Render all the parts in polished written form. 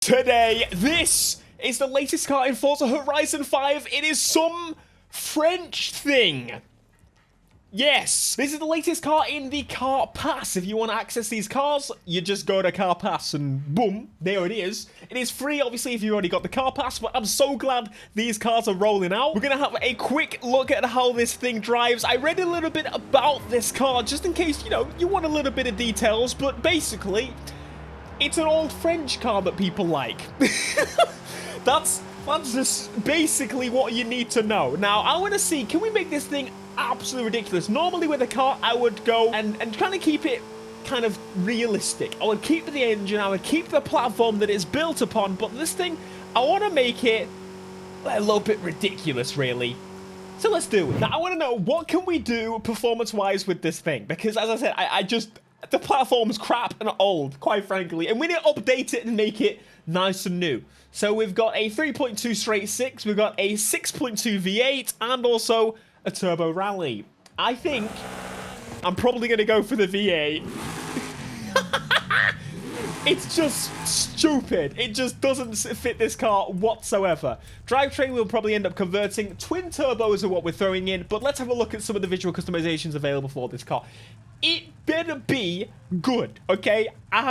Today, this is the latest car in Forza Horizon 5. It is some French thing. Yes, this is the latest car in the Car Pass. If you want to access these cars, you just go to Car Pass and boom, there it is. It is free, obviously, if you already got the Car Pass, but I'm so glad these cars are rolling out. We're going to have a quick look at how this thing drives. I read a little bit about this car, just in case, you want a little bit of details, but basically, it's an old French car that people like. That's just basically what you need to know. Now, I want to see, can we make this thing absolutely ridiculous? Normally with a car, I would go and kind of keep it kind of realistic. I would keep the engine, I would keep the platform that it's built upon, but this thing, I want to make it a little bit ridiculous, really. So let's do it. Now, I want to know, what can we do performance-wise with this thing? Because, as I said, I just... the platform's crap and old, quite frankly, and we need to update it and make it nice and new. So we've got a 3.2 straight 6, we've got a 6.2 V8, and also a turbo rally. I think I'm probably going to go for the V8. It's just stupid. It just doesn't fit this car whatsoever. Drivetrain will probably end up converting. Twin turbos are what we're throwing in, but let's have a look at some of the visual customizations available for this car. It better be good, okay? I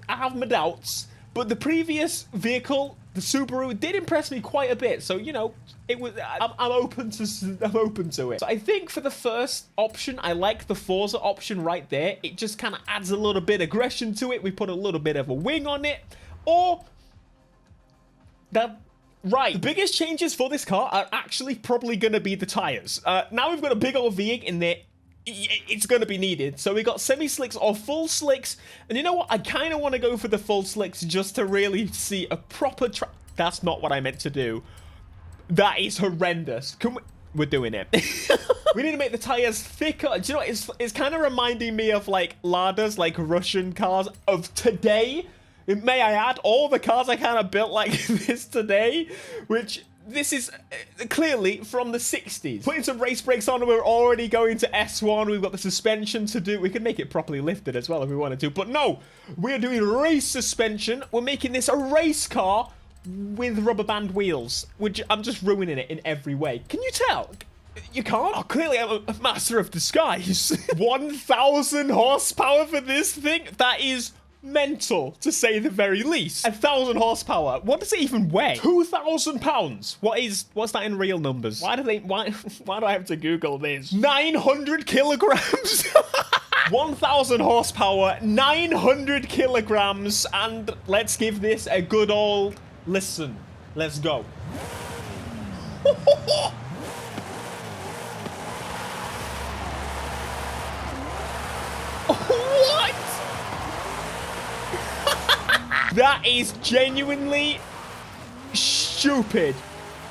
have my doubts, but the previous vehicle, the Subaru, did impress me quite a bit. So, it was. I'm open to it. So I think for the first option, I like the Forza option right there. It just kind of adds a little bit of aggression to it. We put a little bit of a wing on it, or that. Right, the biggest changes for this car are actually probably going to be the tires. Now we've got a big old V8 in there. It's going to be needed. So we got semi-slicks or full slicks. And you know what? I kind of want to go for the full slicks just to really see a proper track. That's not what I meant to do. That is horrendous. We're doing it. We need to make the tires thicker. Do you know what? It's kind of reminding me of like Ladas, like Russian cars of today. May I add, all the cars I kind of built like this today, which... this is clearly from the 60s. Putting some race brakes on, we're already going to S1. We've got the suspension to do. We can make it properly lifted as well if we wanted to. But no, we're doing race suspension. We're making this a race car with rubber band wheels, which I'm just ruining it in every way. Can you tell? You can't? Oh, clearly I'm a master of disguise. 1,000 horsepower for this thing? That is... mental, to say the very least. 1,000 horsepower. What does it even weigh? 2,000 pounds. What's that in real numbers? Why do I have to Google this? 900 kilograms. 1,000 horsepower, 900 kilograms, and let's give this a good old listen. Let's go. What? That is genuinely stupid.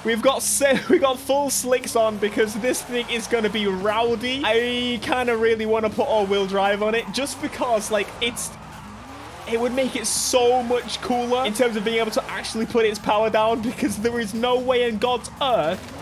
We've got full slicks on because this thing is going to be rowdy. I kind of really want to put all-wheel drive on it just because, like, it would make it so much cooler in terms of being able to actually put its power down, because there is no way in God's earth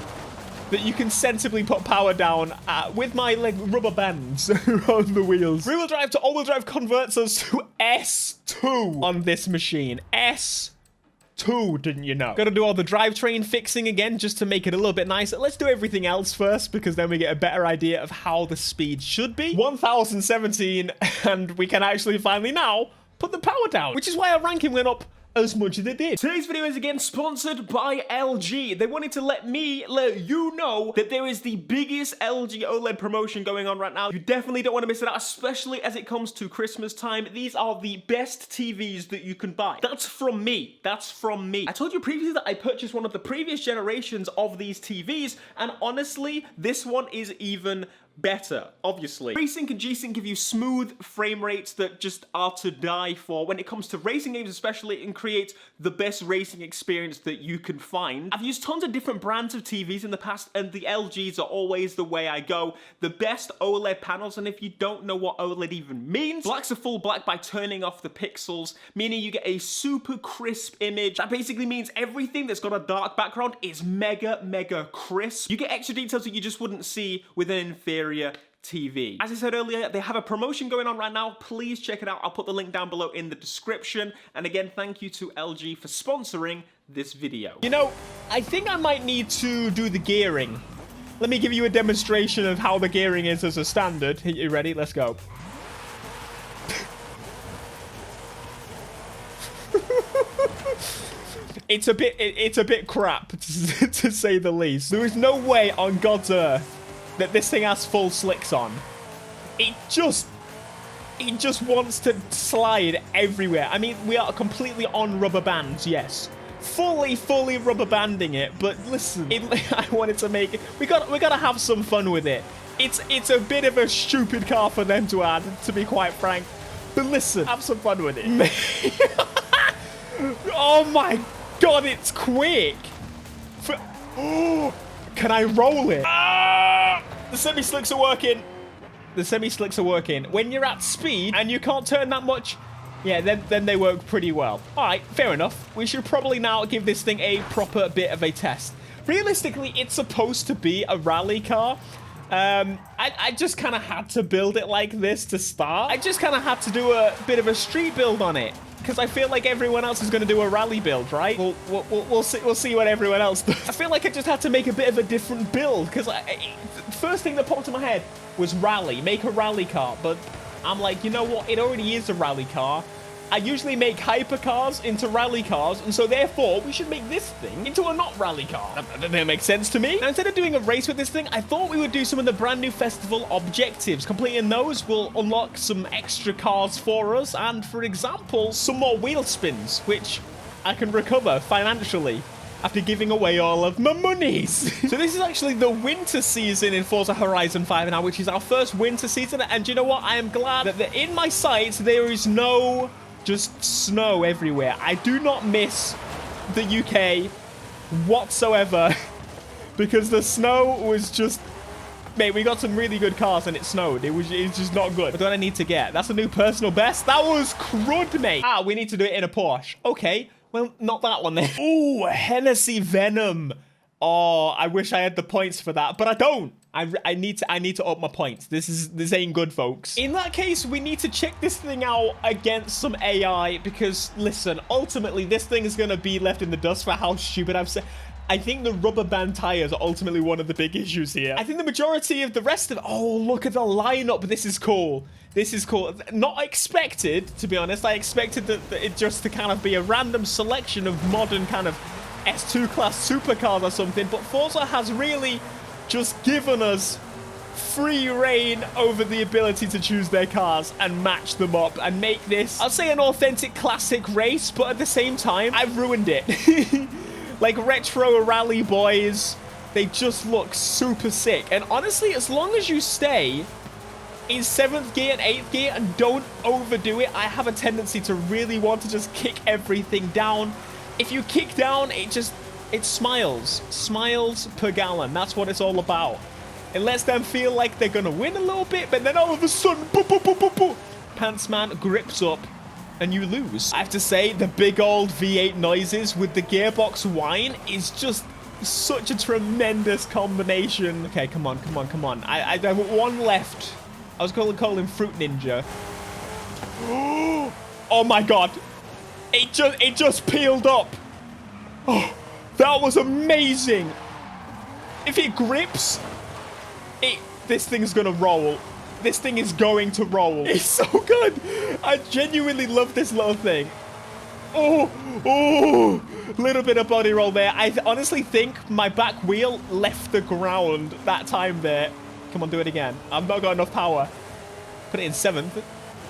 that you can sensibly put power down with my like rubber bands on the wheels. Rear-wheel drive to all-wheel drive converts us to S2 on this machine. S2, didn't you know? Got to do all the drivetrain fixing again just to make it a little bit nicer. Let's do everything else first, because then we get a better idea of how the speed should be. 1,017, and we can actually finally now put the power down, which is why our ranking went up as much as it did. Today's video is again sponsored by LG. They wanted to let you know that there is the biggest LG OLED promotion going on right now. You definitely don't want to miss it out, especially as it comes to Christmas time. These are the best TVs that you can buy. That's from me. That's from me. I told you previously that I purchased one of the previous generations of these TVs, and honestly, this one is even better, obviously. FreeSync and G-Sync give you smooth frame rates that just are to die for. When it comes to racing games especially, it can create the best racing experience that you can find. I've used tons of different brands of TVs in the past, and the LGs are always the way I go. The best OLED panels, and if you don't know what OLED even means, black's a full black by turning off the pixels, meaning you get a super crisp image. That basically means everything that's got a dark background is mega crisp. You get extra details that you just wouldn't see with an inferior TV. As I said earlier, they have a promotion going on right now. Please check it out. I'll put the link down below in the description. And again, thank you to LG for sponsoring this video. You know, I think I might need to do the gearing. Let me give you a demonstration of how the gearing is as a standard. Are you ready? Let's go. It's a bit crap, to say the least. There is no way on God's earth that this thing has full slicks on. It just wants to slide everywhere. I mean, we are completely on rubber bands, yes. Fully rubber banding it, but listen, I wanted to make it. We gotta have some fun with it. It's a bit of a stupid car for them to add, to be quite frank. But listen, have some fun with it. Oh my God, it's quick. Oh, can I roll it? The semi-slicks are working. The semi-slicks are working. When you're at speed and you can't turn that much, yeah, then they work pretty well. All right, fair enough. We should probably now give this thing a proper bit of a test. Realistically, it's supposed to be a rally car. I just kind of had to build it like this to start. I just kind of had to do a bit of a street build on it, because I feel like everyone else is going to do a rally build, right? We'll see what everyone else does. I feel like I just had to make a bit of a different build, because first thing that popped in my head was rally, make a rally car. But I'm like, you know what? It already is a rally car. I usually make hypercars into rally cars, and so therefore we should make this thing into a not rally car. That makes sense to me. Now, instead of doing a race with this thing, I thought we would do some of the brand new festival objectives. Completing those will unlock some extra cars for us, and for example, some more wheel spins, which I can recover financially after giving away all of my monies. So this is actually the winter season in Forza Horizon 5 now, which is our first winter season. And you know what? I am glad that in my sights there is no just snow everywhere. I do not miss the UK whatsoever because the snow was just... Mate, we got some really good cars and it snowed. It's just not good. What do I need to get? That's a new personal best. That was crud, mate. Ah, we need to do it in a Porsche. Okay. Well, not that one then. Ooh, Hennessy Venom. Oh, I wish I had the points for that, but I don't. I need to up my points. This ain't good, folks. In that case, we need to check this thing out against some AI because, listen, ultimately, this thing is going to be left in the dust for how stupid I've said. I think the rubber band tires are ultimately one of the big issues here. I think the majority of the rest of... Oh, look at the lineup. This is cool. This is cool. Not expected, to be honest. I expected that it just to kind of be a random selection of modern kind of S2 class supercars or something. But Forza has really just given us free reign over the ability to choose their cars and match them up and make this, I'll say, an authentic classic race. But at the same time, I've ruined it. Like retro rally boys, they just look super sick. And honestly, as long as you stay in 7th gear and 8th gear and don't overdo it, I have a tendency to really want to just kick everything down. If you kick down, it smiles. Smiles per gallon. That's what it's all about. It lets them feel like they're going to win a little bit, but then all of a sudden, boop, boop, boop, boop, boop, Pantsman grips up and you lose. I have to say, the big old V8 noises with the gearbox whine is just such a tremendous combination. Okay, come on, come on, come on. I have one left. I was going to call him Fruit Ninja. Oh my God. It just peeled up. Oh, that was amazing. If it grips, this thing's going to roll. This thing is going to roll. It's so good. I genuinely love this little thing. Oh, little bit of body roll there. I honestly think my back wheel left the ground that time there. Come on, do it again. I've not got enough power. Put it in 7th.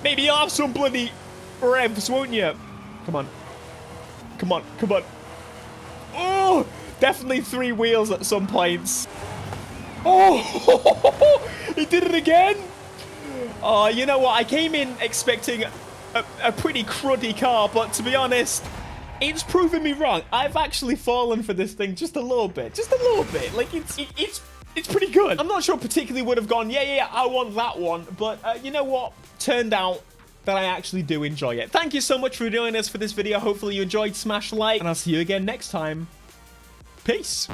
Maybe you'll have some bloody revs, won't you? Come on. Come on, come on. Oh, definitely 3 wheels at some points. Oh, he did it again. Oh, you know what? I came in expecting a pretty cruddy car, but to be honest, it's proven me wrong. I've actually fallen for this thing just a little bit. Just a little bit. Like, it's pretty good. I'm not sure particularly would have gone, yeah, I want that one. But you know what? Turned out that I actually do enjoy it. Thank you so much for joining us for this video. Hopefully you enjoyed. Smash like, and I'll see you again next time. Peace.